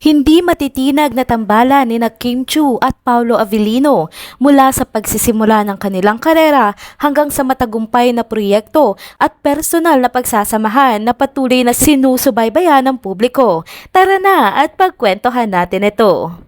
Hindi matitinag na tambalan ni Kim Chiu at Paolo Avellino mula sa pagsisimula ng kanilang karera hanggang sa matagumpay na proyekto at personal na pagsasamahan na patuloy na sinusubaybayan ng publiko. Tara na at pagkwentuhan natin ito.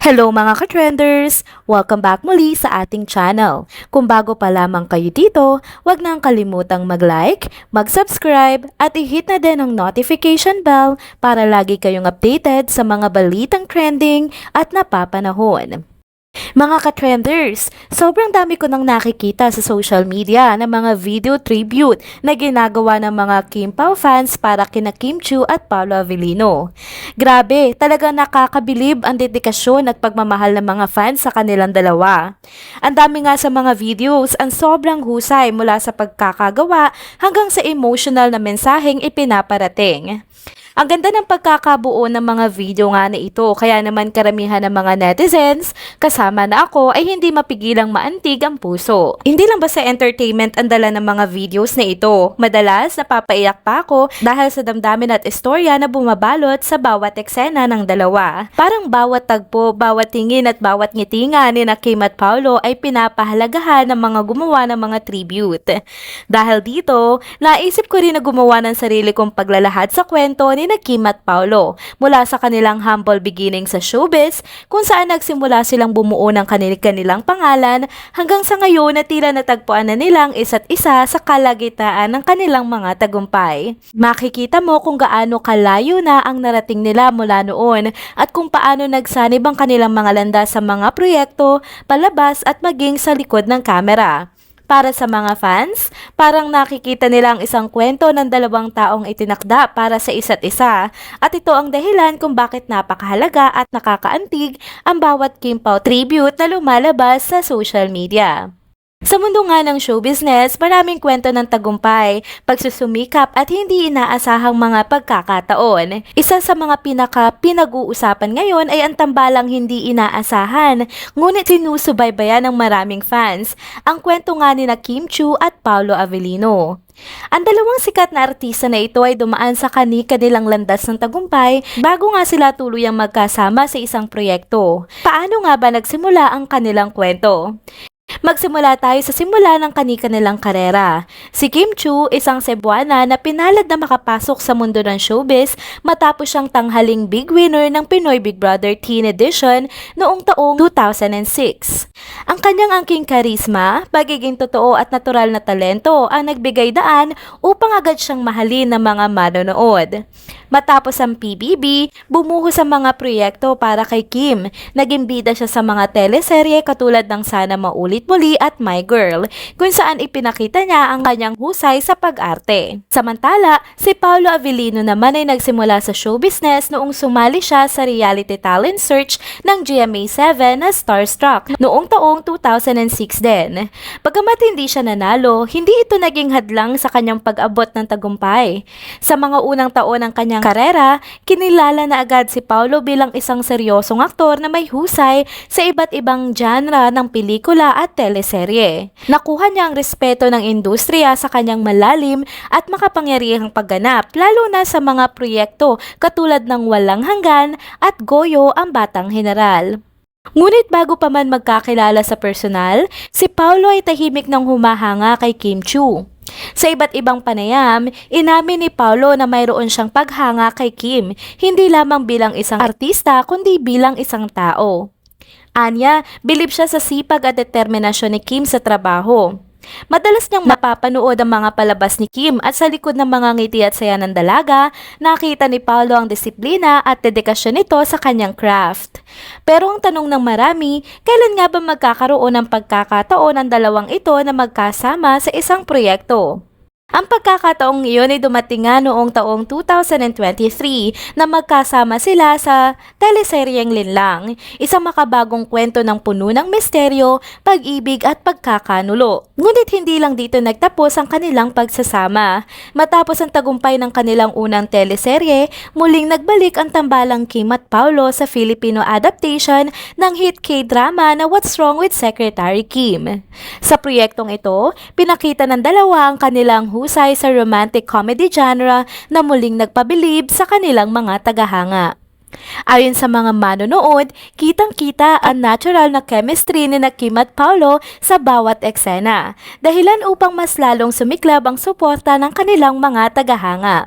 Hello mga ka-trenders! Welcome back muli sa ating channel. Kung bago pa lamang kayo dito, huwag nang kalimutang mag-like, mag-subscribe at i-hit na din ang notification bell para lagi kayong updated sa mga balitang trending at napapanahon. Mga ka-trenders, sobrang dami ko nang nakikita sa social media ng mga video tribute na ginagawa ng mga Kim Pao fans para kina Kim Chiu at Paolo Avellino. Grabe, talagang nakakabilib ang dedikasyon at pagmamahal ng mga fans sa kanilang dalawa. Ang dami nga sa mga videos, ang sobrang husay mula sa pagkakagawa hanggang sa emotional na mensaheng ipinaparating. Ang ganda ng pagkakabuo ng mga video nga na ito, kaya naman karamihan ng mga netizens, kasama na ako, ay hindi mapigilang maantig ang puso. Hindi lang ba sa entertainment ang dala ng mga videos na ito? Madalas, napapaiyak pa ako dahil sa damdamin at istorya na bumabalot sa bawat eksena ng dalawa. Parang bawat tagpo, bawat tingin at bawat ngiti nga ni Kim at Paolo ay pinapahalagahan ng mga gumawa ng mga tribute. Dahil dito, naisip ko rin na gumawa ng sarili kong paglalahad sa kwento ni Kim at Paolo mula sa kanilang humble beginning sa showbiz kung saan nagsimula silang bumuo ng kanilang pangalan hanggang sa ngayon na tila natagpuan na nilang isa't isa sa kalagitnaan ng kanilang mga tagumpay. Makikita mo kung gaano kalayo na ang narating nila mula noon at kung paano nagsanib ang kanilang mga landas sa mga proyekto, palabas at maging sa likod ng kamera. Para sa mga fans, parang nakikita nila ang isang kwento ng dalawang taong itinakda para sa isa't isa at ito ang dahilan kung bakit napakahalaga at nakakaantig ang bawat Kim Pao tribute na lumalabas sa social media. Sa mundo nga ng show business, maraming kwento ng tagumpay, pagsusumikap at hindi inaasahang mga pagkakataon. Isa sa mga pinag-uusapan ngayon ay ang tambalang hindi inaasahan, ngunit sinusubaybayan ng maraming fans. Ang kwento nga ni Kim Chiu at Paolo Avellino. Ang dalawang sikat na artista na ito ay dumaan sa kanilang landas ng tagumpay bago nga sila tuluyang magkasama sa isang proyekto. Paano nga ba nagsimula ang kanilang kwento? Magsimula tayo sa simula ng kanilang karera. Si Kim Chiu, isang Cebuana na pinalad na makapasok sa mundo ng showbiz matapos siyang tanghaling big winner ng Pinoy Big Brother Teen Edition noong taong 2006. Ang kanyang angking karisma, pagiging totoo at natural na talento ang nagbigay daan upang agad siyang mahalin ng mga manonood. Matapos ang PBB, bumuhos sa mga proyekto para kay Kim. Naging bida siya sa mga teleserye katulad ng Sana Maulit Muli at My Girl, kung saan ipinakita niya ang kanyang husay sa pag-arte. Samantala, si Paolo Avellino naman ay nagsimula sa show business noong sumali siya sa reality talent search ng GMA7 na Starstruck noong taong 2006 din. Bagamat hindi siya nanalo, hindi ito naging hadlang sa kanyang pag-abot ng tagumpay. Sa mga unang taon ng kanyang karera, kinilala na agad si Paolo bilang isang seryosong aktor na may husay sa iba't ibang genre ng pelikula at teleserye. Nakuha niya ang respeto ng industriya sa kanyang malalim at makapangyarihang pagganap, lalo na sa mga proyekto katulad ng Walang Hanggan at Goyo ang Batang Heneral. Ngunit bago pa man magkakilala sa personal, si Paolo ay tahimik ng humahanga kay Kim Chiu. Sa iba't ibang panayam, inamin ni Paolo na mayroon siyang paghanga kay Kim, hindi lamang bilang isang artista kundi bilang isang tao. Anya, bilib siya sa sipag at determinasyon ni Kim sa trabaho. Madalas niyang mapapanood ang mga palabas ni Kim at sa likod ng mga ngiti at saya ng dalaga, nakita ni Paolo ang disiplina at dedikasyon nito sa kanyang craft. Pero ang tanong ng marami, kailan nga ba magkakaroon ng pagkakataon ang dalawang ito na magkasama sa isang proyekto? Ang pagkakataong iyon ay dumating nga noong taong 2023 na magkasama sila sa teleseryeng Linlang, isang makabagong kwento ng puno ng misteryo, pag-ibig at pagkakanulo. Ngunit hindi lang dito nagtapos ang kanilang pagsasama. Matapos ang tagumpay ng kanilang unang teleserye, muling nagbalik ang tambalang Kim at Paolo sa Filipino adaptation ng hit K-drama na What's Wrong with Secretary Kim. Sa proyektong ito, pinakita ng dalawa ang kanilang husay sa romantic comedy genre na muling nagpabilib sa kanilang mga tagahanga. Ayon sa mga manonood, kitang-kita ang natural na chemistry ni Kim at Paolo sa bawat eksena, dahilan upang mas lalong sumiklab ang suporta ng kanilang mga tagahanga.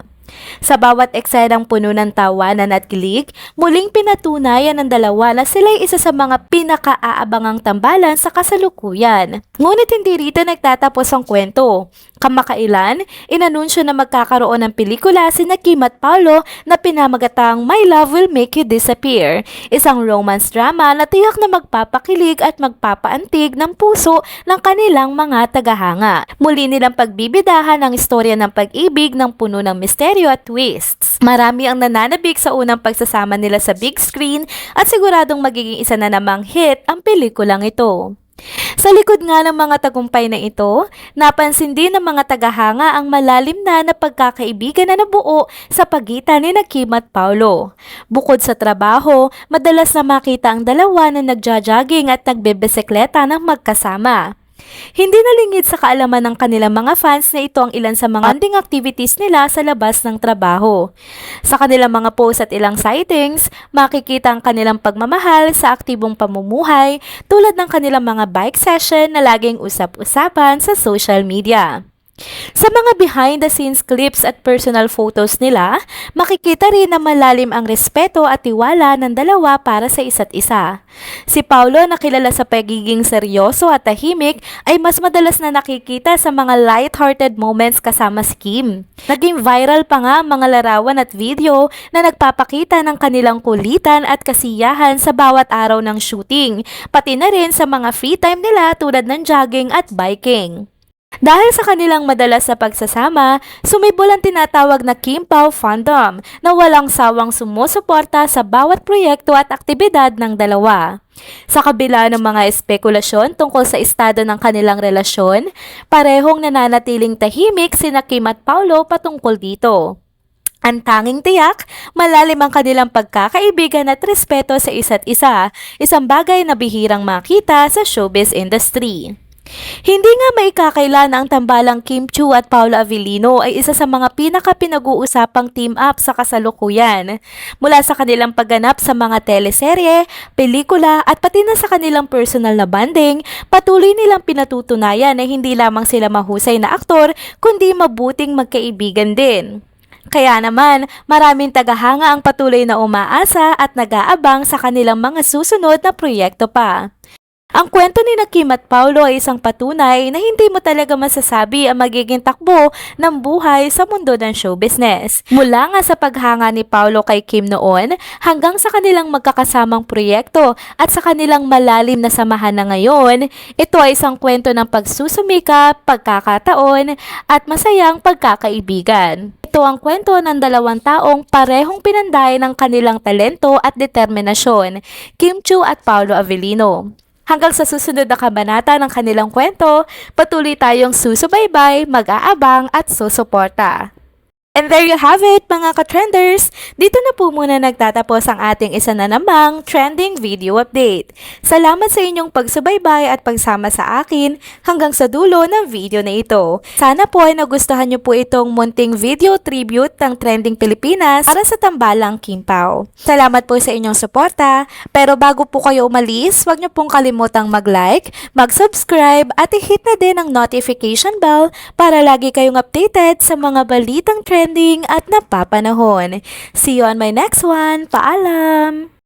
Sa bawat eksenang puno ng tawanan at kilig, muling pinatunayan ng dalawa na sila'y isa sa mga pinaka-aabangang tambalan sa kasalukuyan. Ngunit hindi rito nagtatapos ang kwento. Kamakailan, inanunsyo na magkakaroon ng pelikula si Kim at Paolo na pinamagatang My Love Will Make You Disappear, isang romance drama na tiyak na magpapakilig at magpapaantig ng puso ng kanilang mga tagahanga. Muli nilang pagbibidahan ang istorya ng pag-ibig ng puno ng misteryo at twists. Marami ang nananabik sa unang pagsasama nila sa big screen at siguradong magiging isa na namang hit ang pelikulang ito. Sa likod nga ng mga tagumpay na ito, napansin din ng mga tagahanga ang malalim na pagkakaibigan na nabuo sa pagitan ni Kim at Paolo. Bukod sa trabaho, madalas na makita ang dalawa na nagja-jogging at nagbebisikleta ng magkasama. Hindi nalingid sa kaalaman ng kanilang mga fans na ito ang ilan sa mga bonding activities nila sa labas ng trabaho. Sa kanilang mga posts at ilang sightings, makikita ang kanilang pagmamahal sa aktibong pamumuhay tulad ng kanilang mga bike session na laging usap-usapan sa social media. Sa mga behind-the-scenes clips at personal photos nila, makikita rin na malalim ang respeto at tiwala ng dalawa para sa isa't isa. Si Paolo na kilala sa pagiging seryoso at tahimik ay mas madalas na nakikita sa mga light-hearted moments kasama si Kim. Naging viral pa nga ang mga larawan at video na nagpapakita ng kanilang kulitan at kasiyahan sa bawat araw ng shooting, pati na rin sa mga free time nila tulad ng jogging at biking. Dahil sa kanilang madalas na pagsasama, sumibol ang tinatawag na Kim Pao fandom na walang sawang sumusuporta sa bawat proyekto at aktibidad ng dalawa. Sa kabila ng mga espekulasyon tungkol sa estado ng kanilang relasyon, parehong nananatiling tahimik sina Kim at Paolo patungkol dito. Ang tanging tiyak, malalim ang kanilang pagkakaibigan at respeto sa isa't isa, isang bagay na bihirang makita sa showbiz industry. Hindi nga maikakaila na ang tambalang Kim Chiu at Paolo Avellino ay isa sa mga pinaka-pinag-uusapang team-up sa kasalukuyan. Mula sa kanilang pagganap sa mga teleserye, pelikula at pati na sa kanilang personal na bonding, patuloy nilang pinatutunayan na hindi lamang sila mahusay na aktor kundi mabuting magkaibigan din. Kaya naman, maraming tagahanga ang patuloy na umaasa at nag-aabang sa kanilang mga susunod na proyekto pa. Ang kwento ni Kim at Paolo ay isang patunay na hindi mo talaga masasabi ang magiging takbo ng buhay sa mundo ng show business. Mula nga sa paghanga ni Paolo kay Kim noon hanggang sa kanilang magkakasamang proyekto at sa kanilang malalim na samahan na ngayon, ito ay isang kwento ng pagsusumikap, pagkakataon at masayang pagkakaibigan. Ito ang kwento ng dalawang taong parehong pinanday ng kanilang talento at determinasyon, Kim Chiu at Paolo Avellino. Hanggang sa susunod na kabanata ng kanilang kwento, patuloy tayong susubaybay, mag-aabang at susuporta. And there you have it mga ka-trenders! Dito na po muna nagtatapos ang ating isa na namang trending video update. Salamat sa inyong pagsubaybay at pagsama sa akin hanggang sa dulo ng video na ito. Sana po ay nagustuhan niyo po itong munting video tribute ng Trending Pilipinas para sa tambalang Kim Pao. Salamat po sa inyong suporta, pero bago po kayo umalis, huwag niyo pong kalimutang mag-like, mag-subscribe at i-hit na din ang notification bell para lagi kayong updated sa mga balitang trending at napapanahon. See you on my next one. Paalam!